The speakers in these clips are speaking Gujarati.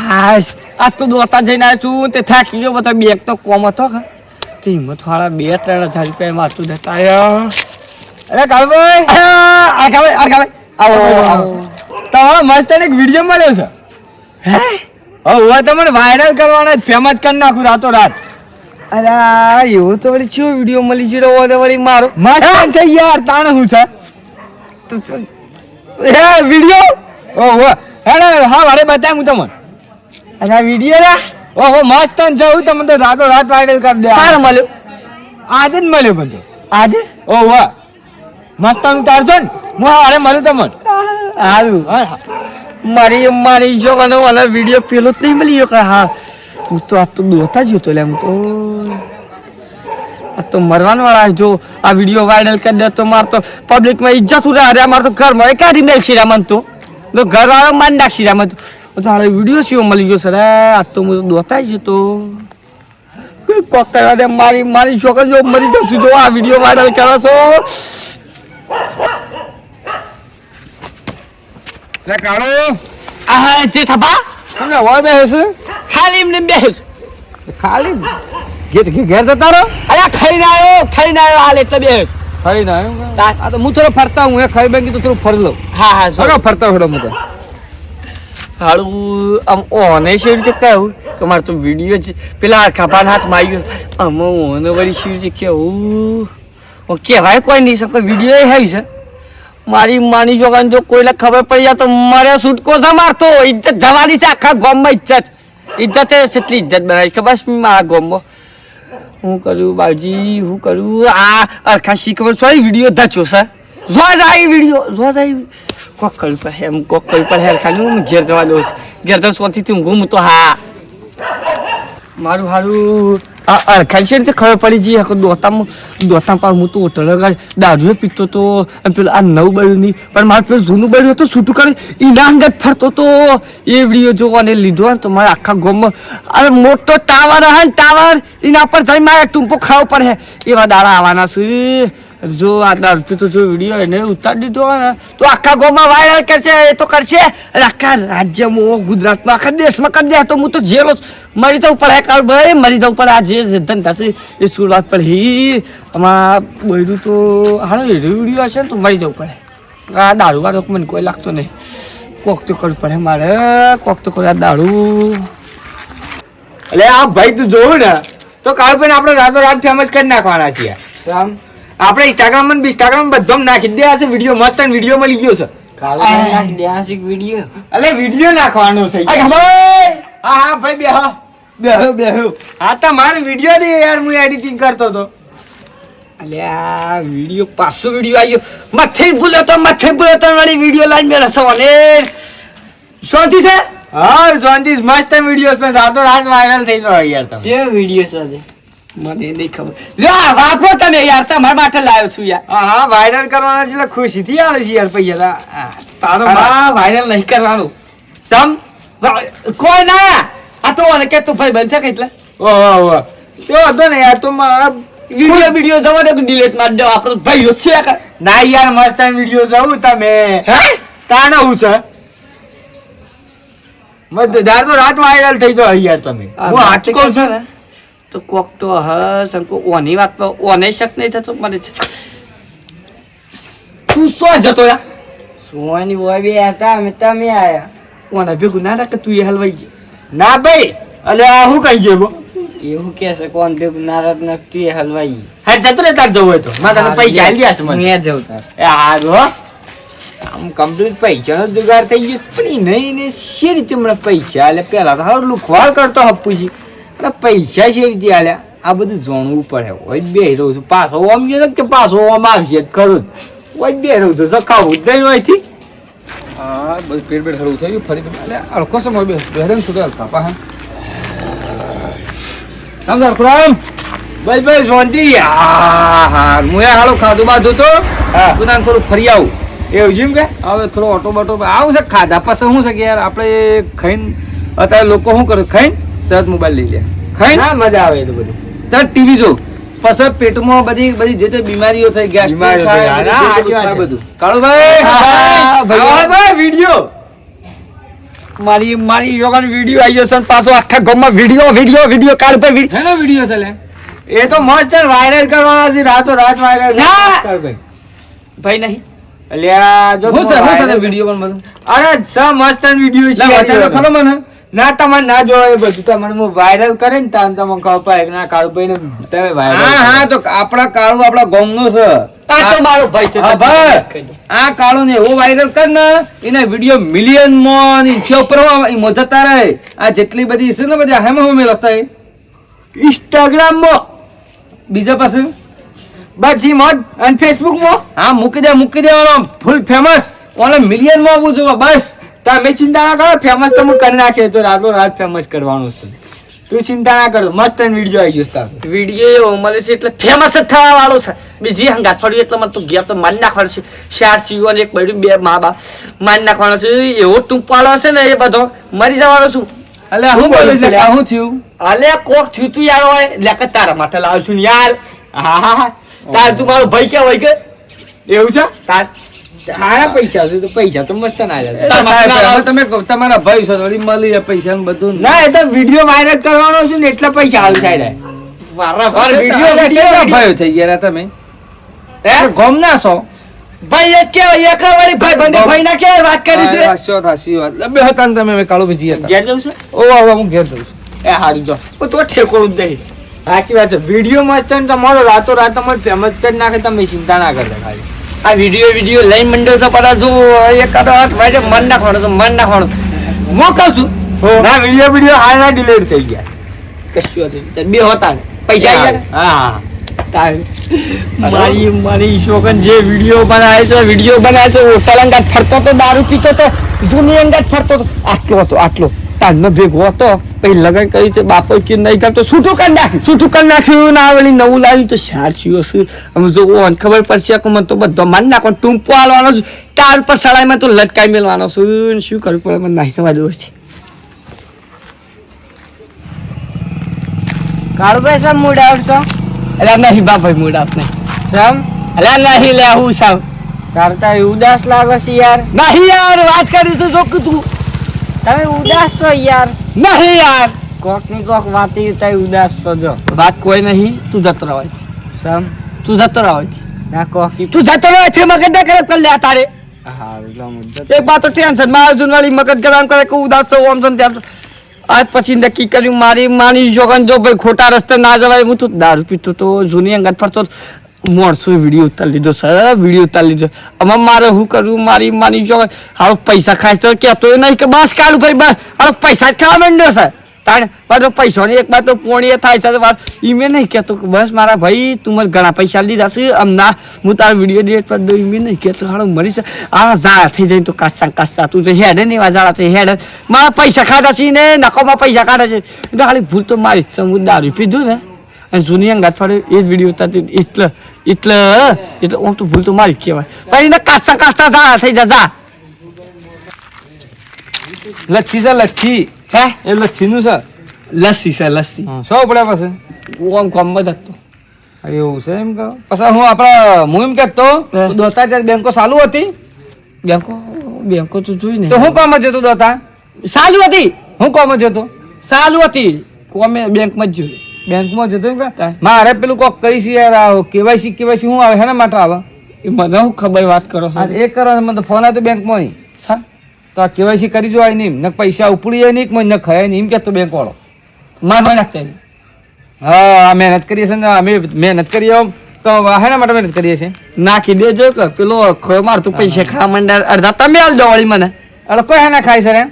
હાશ આ તો દોતા જઈને આવ્યો છું તે થાકી ગયો બધા બેગ તો કોમ હતો ખા તે હિંમત વાળા 2-3 હજાર રૂપિયા મારતું જતા અરે કાળભાઈ આવો તમારો મસ્ત એક વિડીયો મળ્યો છે હે હવે તમને વાયરલ કરવાના ફેમસ કરી નાખું રાતો રાત અરે એવું તો વળી ચિયો વિડીયો મળી ગયો તો વળી મારો મસ્ત છે યાર તાણ હું છે હે વિડીયો ઓહો હેડે હા મારે બતાવ હું તમને અરે વિડીયો રે ઓહો મસ્ત છે હું તમને તો રાતો રાત વાયરલ કરી દે સારું મળ્યો આજે જ મળ્યો પણ આજે ઓહો મસ્ત ઉતારશો ને હું અરે મળ્યું તમને સારું હા મારી જો મને વિડીયો પેલો જ નહીં મળી ગયો હા હું તો આ તો દોતા જ હતો લે હું તો આ તો મરવાનું વાળા જો આ વિડીયો વાયરલ કરી દે તો મારે તો પબ્લિકમાં ઇજ્જત ઉડે અરે મારે તો ઘરમાં એ કાઢી મેલ શિરામન તો ઘર વાળો માન નાખ શિરામન તો આ વિડીયો શિવો મળી ગયો સર આ તો હું દોતા જ હતો કોક કરવા દે મારી છોકરી જો મરી જશું જો આ વિડીયો વાયરલ કરો છો લે કાળો આ જે થપા તમે હોય બેસ ખાલી એમને બેસ ખાલી ઘેર જતા રહો અરે ખાઈને આવ્યો હાલ એટલે બેસ ખાઈને આવ્યો આ તો હું થોડો ફરતા હું ખાઈ બેંગી તો થોડું ફરી લઉં હા થોડો ફરતા થોડો હું તો હાળું આમ ઓને શેર છે કહું કે મારે તો વિડીયો છે પેલા ખભાના હાથ માર્યો આમ ઓને વળી શેર છે કેવું કહેવાય કોઈ નહીં શકે વિડીયો એ છે મારી માની જોગાન જો કોઈને ખબર પડી જાય તો મારે છૂટકો છે મારતો ઇજ્જત જવાની છે આખા ગામમાં ઇજ્જત કેટલી ઇજ્જત બનાવી ખબર છે મારા ગામમાં હું કરું બાજી હું કરું આ અરખા શીખબર સોરી વિડીયો ધચ્યો છે જોવા જાય વિડીયો કોક કરવું પડે એમ કોક કરવું પડે હેર ખાલી હું ઘેર જવા દઉં ઘેર જવા સોથી હું ઘૂમું તો હા મારું સારું અરખા છે રીતે ખબર પડી જઈએ દોતા પર હું તો હોટલ દારૂ પીતો તો પેલું આ નવું બળ્યું નહીં પણ મારે પેલું જૂનું બળ્યું હતું છૂટું કરી એના અંગત ફરતો તો એ વિડીયો જોવાને લીધો તો મારે આખા ગામમાં અરે મોટો ટાવર હે ને ટાવર એના પર જઈ મારે ટૂંપો ખાવો પડે એવા દાડા આવવાના છે જો આ દારૂ પીતો જો વિડીયો એને ઉતારી દીધો ને તો આખા ગામમાં વાયરલ કરશે એ તો કરશે આખા રાજ્યમાં ગુજરાતમાં આખા દેશમાં કરી દે તો હું તો જેલો મરી જવું પડે કાળ ભાઈ મરી જવું પડે આ જે ધંધા છે એ શરૂઆત પડે આમાં બહેરું તો હાલો વિડીયો હશે ને તો મરી જવું પડે આ દારૂ વાળો મને કોઈ લાગતો નહીં કોક તો કરવું પડે મારે કોક તો કરે આ દારૂ એટલે આ ભાઈ તું જોવું ને તો કાળ ભાઈ આપણે રાતો રાત ફેમસ કરી નાખવાના છીએ આપણે ઇન્સ્ટાગ્રામ માં ઇન્સ્ટાગ્રામ બધો નાખી દે છે વિડીયો મસ્ત વિડીયો મળી ગયો છે નાખી દે આ વિડીયો અલે વિડીયો નાખવાનો છે હા ભાઈ બેહો હા તમારે વિડીયો દે યાર હું એડિટિંગ કરતો તો અલ્યા વિડીયો 500 વિડીયો આવ્યો મથે ભૂલ્યો તો વાળી વિડીયો લાઈન મેલા સવાને શાંતિ છે હા શાંતિ મસ્ત વિડીયો પણ રાતો રાત વાયરલ થઈ ગયો યાર તમે છે વિડીયો સાથે મને નહીં ખબર લા વાપરો તમે યાર તમારા માટે લાવ્યો છું યાર હા વાયરલ કરવાના છે એટલે ખુશીથી આવે છે યાર પૈસા તારો વાયરલ નહીં કરવાનું સમ કોઈ ના આ તો ઓને કે તું ભાઈ બનશે કે એટલે ઓહો તો હતો ને યાર તો વિડીયો જવા દે ડિલીટ માર દો આપણો ભાઈઓ છે ના યાર મસ્ત વિડીયો જોઉં તમે હે તાનો હું છે મત દાર તો રાત વાયરલ થઈ જો યાર તમે હું આજ કહું છું ને તો કોક તો હસ અંકો ઓની વાત પર ઓને શક નહીં થતો મને તું સો જતો યાર સોની હોય બે હતા અમે તમે આયા ઓને ભેગું ના રાખ તું એ હલવાઈ ગઈ ના ભાઈ અલે આ હું કઈ જેબો એવું કે છે કોણ ભેગું નારાજ ન તું એ હલવાઈ હા જતો રે તાર જવું હોય તો મારે તને પૈસા આલી આસ મને મે જઉં તાર એ હારો આમ કમ્પ્લીટ પૈસાનો જુગાર થઈ ગયો પણ નહીં ને શી રીતે મને પૈસા આલે પેલા તો હારું લુખવાળ કરતો હપ્પુજી પૈસા છે રીતે આલ્યા આ બધું જાણવું પડે હોય બે રહું છું પાછો ઓમ ગયો કે પાછો ઓમ આવશે ખરું હોય બે રહું છું સખાવું જ નહીં હોયથી હા બસ પેટ હળવું થયું ફરી એટલે અડકો સમય બેહન સુધાર પાપા હા સમજાર ખુરામ બસ શાંતિ હા હું હાલો ખાધું બાધું તો પોતાને થોડું ફરી આવું એવું જેમ કે હવે થોડો ઓટો બટો આવું છે ખાધા પાસે શું છે કે યાર આપણે ખાઈને અત્યારે લોકો શું કરે ખાઈને તરત મોબાઈલ લઈ લે ખાઈ ના મજા આવે તો બધું તરત ટીવી જો પછી પેટમાં બધી જે તે બીમારીઓ થઈ ગેસ થાય બધું કાળુભાઈ વિડીયો મારી યોગન વિડિયો આવી જશે પાછો આખા ગામમાં વિડિયો કાલ પર હેનો વિડિયો છે લે એ તો મસ્ત વાયરલ કરવાના છે રાતો રાત વાયરલ કર ભાઈ નહીં અલ્યા જો હું સર વિડિયો પણ બધું અરે સ મસ્ત વિડિયો છે બતાવો ખરો મને ના તમારે ના જોવે બધું તમને હું વાયરલ કરે ને તાન તમને ખબર પડે ના કાળુભાઈ ને તમે વાયરલ હા તો આપણા કાળુ આપણા ગામનો છે આ તો મારો ભાઈ છે હા ભાઈ આ કાળુ ને એવો વાયરલ કર ને એના વિડિયો મિલિયન માં ની ઉપર જતા રહે આ જેટલી બધી છે ને બધી હેમાં હું મેલસ્તા ઇન્સ્ટાગ્રામ માં બીજા પાસે બધી મોજ અને ફેસબુક માં હા મૂકી દેવાનો ફૂલ ફેમસ ઓને મિલિયન માં આવવું જોઈએ બસ તમે ચિંતા ના કરો ફેમસ તો હું કરી નાખે તો રાતો રાત ફેમસ કરવાનું છે તું ચિંતા ના કરો મસ્ત વિડિયો આવી જશે વિડિયો એવો મળે છે એટલે ફેમસ જ થવા વાળો છે બીજી હંગાત ફળ્યું એટલે મને તું ઘેર તો મારી નાખવાનું છે 4 સીઓ અને એક બૈરું 2 મા બાપ મારી નાખવાનો છે એવો ટૂંપાળો છે ને એ બધો મરી જવાનો છું અલે હું બોલે છે હું થયું અલે કોક થયું તું યાર હોય લેક તારા માથે લાવ છું યાર હા તાર તું મારો ભાઈ કે હોય કે એવું છે તાર હારા પૈસા છે તો પૈસા તો મસ્ત ના આવ્યા તમે તમારા ભાઈ છો થોડી મળી જાય પૈસા ને બધું ના એ તો વિડિયો વાયરલ કરવાનો છે ને એટલા પૈસા હાલ થાય વારંવાર વિડિયો ભાઈ થઈ ગયા તમે હે ગમ ના છો ભાઈ એ કે એક વાળી ભાઈ બંને ભાઈ ના કે વાત કરી છે હાસી વાત બે હતા ને તમે કાળુ બીજી હતા ઘેર જવું છે ઓ હવે હું ઘેર જઉં છું એ હારું જો તો ઠેકોડું જ નહીં સાચી વાત છે વિડિયો મસ્ત ને તમારો રાતો રાત તમારે ફેમસ કરી નાખે તમે ચિંતા ના કરતા ખાલી આ વિડિયો લઈને મંડ્યો છે પણ જો એક આઠ વાગે મન નાખવાનું હું કહું છું ના વિડિયો હારા ડિલીટ થઈ ગયા કશું હતું બે હતા ને પૈસા આવ્યા હા મારી શોકન જે વિડિયો બનાવે છે હોટલ અંગાત ફરતો તો દારૂ પીતો તો જૂની અંગાત ફરતો તો આટલો તાનો ભેગો હતો પછી લગન કરી તો બાપો કે નહીં કરતો છૂટું કરી નાખ્યું ના વળી નવું લાવ્યું તો શાર થયો છે અમે જો ઓન ખબર પડશે કે મને તો બધો માન નાખો ટૂંપો હાલવાનો છે તાર પર સળાઈમાં તો લટકાઈ મેલવાનો છે શું કરવું પડે મને નાહી સમજ છે કાળુભાઈ સમ મૂડ આવશો એટલે નહીં બાપા મૂડ આપ નહીં સમ એટલે નહીં લે હું સાવ તારતા ઉદાસ લાગે છે યાર નહીં યાર વાત કરી છે જો તું તમે ઉદાસ છો યાર નહીં યાર કોક ની કોક વાતી તઈ ઉદાસ છો જો વાત કોઈ નહીં તું જતો રહો સમ તું જતો રહો ના કોક તું જતો રહો છે મગજ ના કરે કર લે તારે હા એટલા મુદ્દત એક બાત તો ટેન્શન માં અર્જુન વાળી મગજ ગરમ કરે કે ઉદાસ છો આમ છે તેમ આજ પછી નક્કી કર્યું મારી માની જોગન જો ભાઈ ખોટા રસ્તે ના જવાય હું તો દારૂ પીતો તો જૂની અંગત ફરતો મોડસો વિડીયો ઉતારી લીધો સર વિડીયો ઉતારી લીધો આમાં મારે શું કરવું મારી માની જોગન હાલો પૈસા ખાય તો કહેતો નહીં કે બસ કાઢું ભાઈ બસ હાલો પૈસા જ ખાવા માંડ્યો સર તાણે મારે તો પૈસાની એક બાદ તો પોણીએ થાય છે ઈમે નહીં કહેતો કે બસ મારા ભાઈ તું મને ઘણા પૈસા લીધા છે આમ ના હું તારો વિડીયો ડિલીટ કરી દઉં ઈમે નહીં કહેતો હાલો મરી છે આ ઝાડા થઈ જાય તો કાચા તું તો હેડે નહીં ઝાડા થઈ હેડે મારા પૈસા ખાધા છે ને નકોમાં પૈસા કાઢે છે એટલે ખાલી ભૂલ તો મારી જ છે હું દારૂ પીધું ને અને જૂની અંગાત ફાડે એ જ વિડીયો ઉતારતી એટલે આમ તો ભૂલ તો મારી જ કહેવાય પણ એને કાચા ઝાડા થઈ જાય જા લચ્છી છે લચ્છી હે એ લચ્છી નું છે લસ્સી છે લસ્સી સો પડ્યા પાસે ઓમ કોમમાં જતો એવું છે એમ કહો પછી હું આપણા હું એમ કહેતો દોતા ત્યારે બેંકો ચાલુ હતી બેંકો તો જોઈ ને તો હું કામ જતો દોતા ચાલુ હતી હું કામ જતો ચાલુ હતી કોમે બેંકમાં જ જોઈ બેંકમાં જતો એમ કે મારે પેલું કોક કરી છે યાર કેવાયસી શું આવે હેના માટે આવે એ મને શું ખબર વાત કરો છો એ કરો મને તો ફોન આવ્યો બેંકમાં નહીં સા તો આ કેવાયસી કરી જો આવી નહીં ને પૈસા ઉપડી જાય નહીં મને ખાય નહીં એમ કહેતો બેંક વાળો માર નાખતા હા મહેનત કરીએ છીએ ને અમે મહેનત કરીએ તો હેના માટે મહેનત કરીએ છીએ નાખી દેજો કે પેલો ખોય મારતું પૈસા ખા મંડ્યા અડધા તમે આલ દો વળી મને અરે કોઈ હેના ખાય છે રે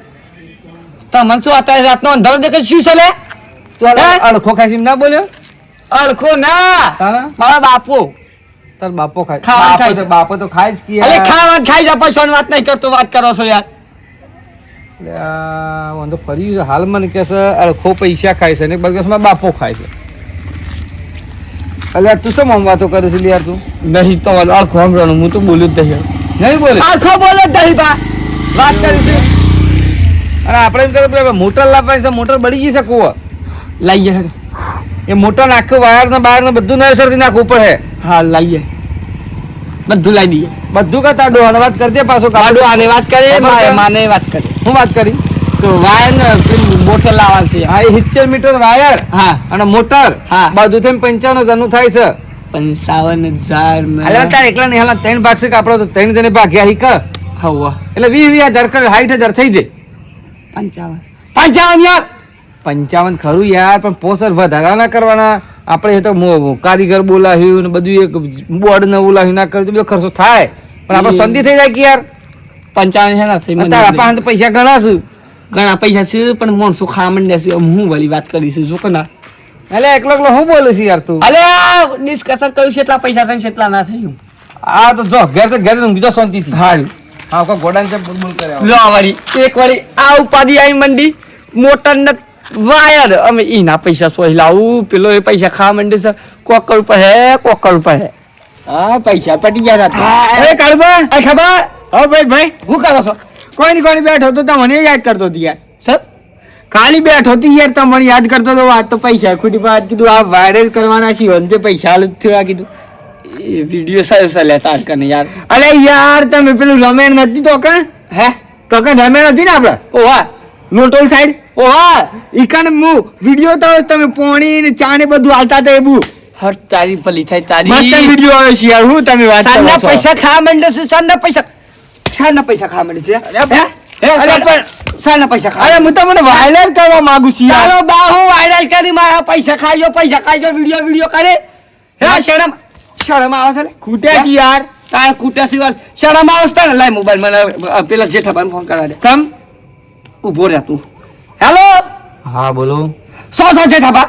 તમને શું અત્યારે રાતનો અંધારો દેખે શું છે લે તું અડખો ખાય છે એમ ના બોલ્યો અળખો ના તારા મારા બાપો તાર બાપો ખાય ખાવાનું ખાય બાપો છે. તો બાપો તો ખાય જ કે અરે ખાવા ખાઈ જા પછી વાત નહીં કરતો વાત કરો છો યાર વાંધો ફરી હાલ મને કે છે અડખો પૈસા ખાય છે ને બગસ માં બાપો ખાય છે અલ્યા તું શું આમ વાતો કરે છે યાર તું નહીં તો અળખો સાંભળવાનું હું તો બોલું જ નહીં નહીં બોલે અળખો બોલે જ નહીં બા વાત કરી છે અને આપણે એમ કહે મોટર લાવવાની છે મોટર બળી ગઈ છે કુવા લાઈએ હેડ. એ મોટર નાખ્યો વાયર ને બાયર ને બધું નવેસરથી નાખવું પડે હા લાઈએ બધું લાવી દઈએ બધું કરતા ડોહાને વાત કરજે પાછો કાઢો આને વાત કરે ખબર છે? માને વાત કરે હું વાત કરી તો વાયર ને પેલું મોટર લાવવાનું છે. હા, એ 70 મીટર વાયર હા અને મોટર હા. બધું થઈને 55,000 નું થાય છે. 55,000 અલ્યા તારે એકલા નહીં, હાલા 3 ભાગ છે કે આપણો તો 3 જણે ભાગ્યા હી કર. હવા એટલે 20,000 કર 60,000 થઈ જાય. 55 યાર 55 ખરું યાર, પણ પોસર વધારા ના કરવાના. આપણે એ તો કારીગર બોલાવ્યું ને બધું એક બોર્ડ ને બોલાવ્યું ના કર્યું તો બધો ખર્ચો થાય, પણ આપણે શાંતિ થઈ જાય કે યાર 55 છે ના થઈ મને તારા પાસે તો પૈસા ઘણા છે. ઘણા પૈસા છે પણ માણસો ખાવા માંડ્યા છે. હું વળી વાત કરીશ જો કે ના એટલે એકલો એકલો હું બોલું છું યાર તું? અલે ડિસ્કશન કર્યું છે એટલા પૈસા થઈને એટલા ના થયું. આ તો જો ઘેર તો ઘેર ઊંઘી જાઓ શાંતિથી. હારું હા, કોઈ ગોડાને છે બોલ કરે આવો. લો વળી એક વળી આ ઉપાધિ આવી મંડી મોટર ને વાયર અમે એના પૈસા સોય લાવું પેલો એ પૈસા ખાવા માંડે છે. કોકર ઉપર હે કોકર ઉપર હે. હા પૈસા પટી ગયા હતા. એ કાળબા આ ખબર હા ભાઈ હું કરો છો કોઈની કોઈની બેઠો તો તમને યાદ કરતો હતો યાર. સર ખાલી બેઠો હતી યાર, તમને યાદ કરતો હતો. વાત તો પૈસા ખોટી વાત કીધું, આ વાયરલ કરવાના છે અંતે પૈસા હાલ થયા કીધું. એ વિડીયો સાયો સા લેતા કને યાર. અરે યાર તમે પેલું રમેણ નથી તો કે હે તો કે રમેણ હતી ને આપડે ઓવા લોટોલ સાઈડ ઓવા ઈકણ હું વિડીયો તો તમે પોણી ને ચા ને બધું હાલતા હતા એ બુ હટ તારી ભલી થાય તારી મસ્ત વિડીયો આવ્યો છે યાર. હું તમે વાત સાંજના કરો છો? પૈસા ખાવા માંડે છે. સાંજના પૈસા ખાવા માંડે છે. અરે પણ સાંજના પૈસા ખાવા અરે હું તમને વાયરલ કરવા માંગુ છું યાર. ચાલો બા હું વાયરલ કરી મારા પૈસા ખાજો વિડીયો કરે. હે શરમ આવે છે લે? ખૂટ્યા છે યાર. તારે કૂટ્યા સિવાય શરમ આવે છે ને? લાય મોબાઈલ મને પેલા જેઠાભાઈ ફોન કરવા દે. સમ ઉભો રહે તું. હેલો હા બોલો. સો જેઠાભા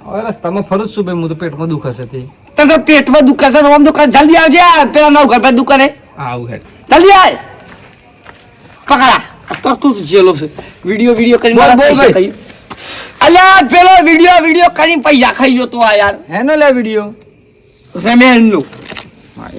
હવે રસ્તામાં ફરું જ છું ભાઈ, હું તો પેટમાં દુખે છે તે. તને તો પેટમાં દુખે છે ઓમ દુખે. જલ્દી આવજે આ પેલા નવ ઘર પર દુકાને. આવું હેડ. જલ્દી આય પકડા તો તું જેલો છે. વિડીયો કરી મારા બોલ પૈસા ભાઈ. ખાઈ. અલ્યા પેલો વિડીયો કરી પૈસા ખાઈ ગયો તો આ યાર હેનો લે વિડીયો. રમેણ નું.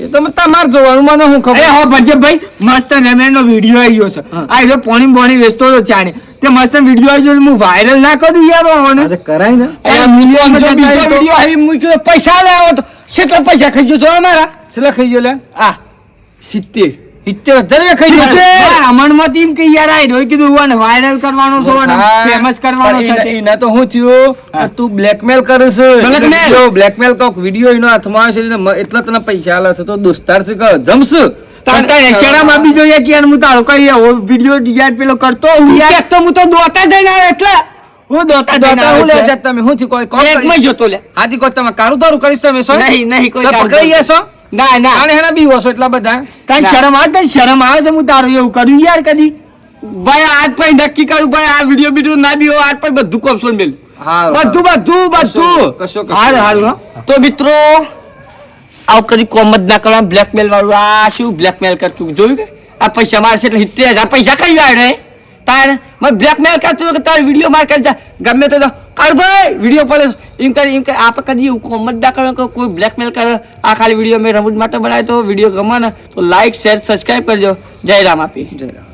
એ તો તમારે જોવાનું, મને શું અરે ખબર. હો ભજે ભાઈ મસ્ત રમેણ નો વિડીયો આવ્યો છે. હા. આ જો પોણી બોણી વેચતો હતો ચાને તે મસ્ત વિડીયો આવ્યો છે. હું વાયરલ ના કરું યાર ઓને. આ તો કરાય ને. અરે મિલિયન બીજો બધા થાય તો- વિડીયો આવી મૂક્યો પૈસા લેવો તો કેટલા પૈસા ખાઈ ગયો છો અમારા? છેલ્લે ખાઈ ગયો લે. આ 70 70,000 ખાઈ ગયો. હા, મનમાં તેમ કે યાર આ રોય કીધું ઓને વાયરલ કરવાનો છે ઓને ફેમસ કરવાનો છે તે. એના તો હું થયું હા. કે તું બ્લેકમેલ કરે છે. Blackmail? બ્લેકમેલ કોક વિડીયો એનો હાથમાં આવે છે એટલે એટલા તને પૈસા આલે છે તો દોસ્તાર છે કે જમશે. તારે શરમ આપી જોઈએ કે યાર હું તારો કઈ વિડીયો યાર પેલો કરતો હું યાર. એક તો હું તો દોતા જઈને આવ્યો એટલે હું દોતા દોતા હું લે દઈને જાત તમે હું થી કોઈ કોક એકમાં જ જોતો લે. હાથી કોઈ તમે કારું તારું કરીશ તમે શું? નહીં કોઈ તો કામ પકડાઈ ગયા છો? ના ના આને હેના બીવો છો એટલા બધા? તારી શરમ આવે તને શરમ આવે છે હું તારું એવું કર્યું યાર કદી? ભાઈ આજ પછી નક્કી કર્યું ભાઈ આ વિડીયો ના બી આજ પછી બધું કોપસોન મેલ બધું કશો હારું હારું હો. તો મિત્રો આવું કદી કોમ જ ના કરવા. બ્લેકમેલ વાળું આ શું બ્લેકમેલ કરતું જોયું કે આ પૈસા મારે છે એટલે 70,000 પૈસા કઈ આવ્યો રે તારે મને બ્લેકમેલ કરતું કે તારે વિડીયો માર કરી જા ગમે તો કર ભાઈ વિડીયો પડે એમ કે આપણે કદી એવું કોમ જ ના કરવા કે કોઈ બ્લેકમેલ કરે. આ ખાલી વિડીયો મેં રમૂજ માટે બનાવ્યો તો વિડીયો ગમે ને તો લાઈક શેર સબસ્ક્રાઈબ કરજો. જય રામ આપી. જય રામ.